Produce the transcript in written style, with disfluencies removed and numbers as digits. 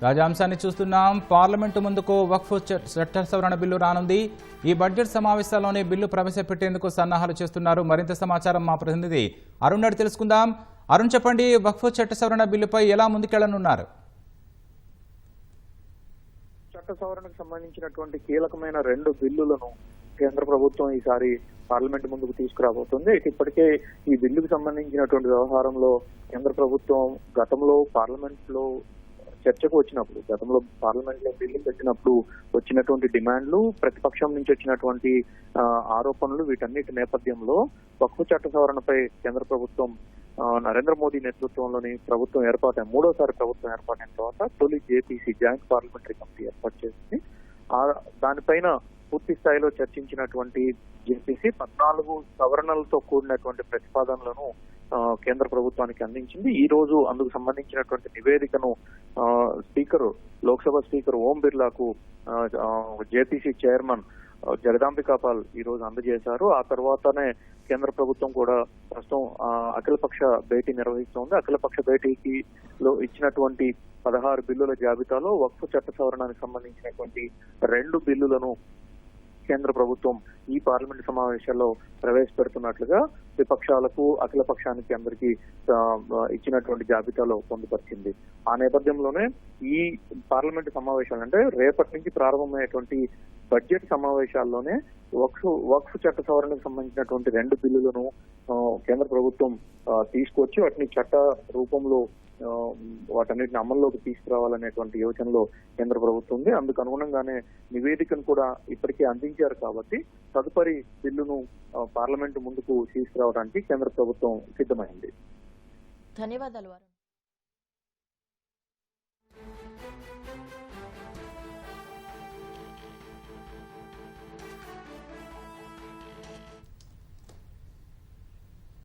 తాజా అంశాన్ని చూస్తున్నాం. పార్లమెంటు ముందుకు వక్ఫ్ చట్ట సవరణ బిల్లు రానుంది. ఈ బడ్జెట్ సమావేశాల్లోనే బిల్లు ప్రవేశపెట్టేందుకు సన్నాహాలు చేస్తున్నారు. మరింత సమాచారం మా ప్రతినిధి అరుణ్ నాయుడు తెలుసుకుందాం. అరుణ్, చెప్పండి, వక్ఫ్ చట్ట సవరణ బిల్లుపై ఎలా ముందుకెళ్లనున్నారు? చట్ట సవరణకు సంబంధించినటువంటి కీలకమైన 2 బిల్లులను కేంద్ర ప్రభుత్వం ఈసారి పార్లమెంట్ ముందుకు తీసుకురాబోతుంది. ఇప్పటికే ఈ బిల్లుకు సంబంధించినటువంటి వ్యవహారంలో కేంద్ర ప్రభుత్వం గతంలో పార్లమెంట్ లో చర్చకు వచ్చినప్పుడు, గతంలో పార్లమెంట్ లో బిల్లు పెట్టినప్పుడు వచ్చినటువంటి డిమాండ్లు, ప్రతిపక్షం నుంచి వచ్చినటువంటి ఆరోపణలు, వీటన్నిటి నేపథ్యంలో వక్ఫ్ చట్ట సవరణపై కేంద్ర ప్రభుత్వం నరేంద్ర మోదీ నేతృత్వంలోని ప్రభుత్వం ఏర్పాటైన 3వ ప్రభుత్వం ఏర్పాటైన తర్వాత తొలి జేపీసీ జాయింట్ పార్లమెంటరీ కమిటీ ఏర్పాటు చేసింది. దానిపైన పూర్తి స్థాయిలో చర్చించినటువంటి జేపీసీ 14 సవరణలతో కూడినటువంటి ప్రతిపాదనలను కేంద్ర ప్రభుత్వానికి అందించింది. ఈ రోజు అందుకు సంబంధించినటువంటి నివేదికను లోక్సభ స్పీకర్ ఓం బిర్లాకు జేపీసీ చైర్మన్ జగదాంబికాపాల్ ఈ రోజు అందజేశారు. ఆ తర్వాతనే కేంద్ర ప్రభుత్వం కూడా ప్రస్తుతం అఖిలపక్ష భేటీ నిర్వహిస్తోంది. అఖిలపక్ష భేటీకి ఇచ్చినటువంటి 16 బిల్లుల జాబితాలో వక్ఫ్ చట్ట సవరణానికి సంబంధించినటువంటి 2 బిల్లులను కేంద్ర ప్రభుత్వం ఈ పార్లమెంట్ సమావేశాల్లో ప్రవేశపెడుతున్నట్లుగా విపక్షాలకు, అఖిల పక్షానికి అందరికీ ఇచ్చినటువంటి జాబితాలో పొందుపరిచింది. ఆ నేపథ్యంలోనే ఈ పార్లమెంట్ సమావేశాలు, అంటే రేపటి నుంచి ప్రారంభమయ్యేటువంటి బడ్జెట్ సమావేశాల్లోనే వక్ఫ్ చట్ట సవరణకు సంబంధించినటువంటి 2 బిల్లులను కేంద్ర ప్రభుత్వం తీసుకొచ్చి వాటిని చట్ట రూపంలో వాటన్నిటిని అమల్లోకి తీసుకురావాలనేటువంటి యోచనలో కేంద్ర ప్రభుత్వం ఉంది. అందుకు అనుగుణంగానే నివేదికను కూడా ఇప్పటికే అందించారు. కాబట్టి తదుపరి బిల్లును పార్లమెంటు ముందుకు తీసుకురావడానికి కేంద్ర ప్రభుత్వం సిద్ధమైంది. ధన్యవాదాలు.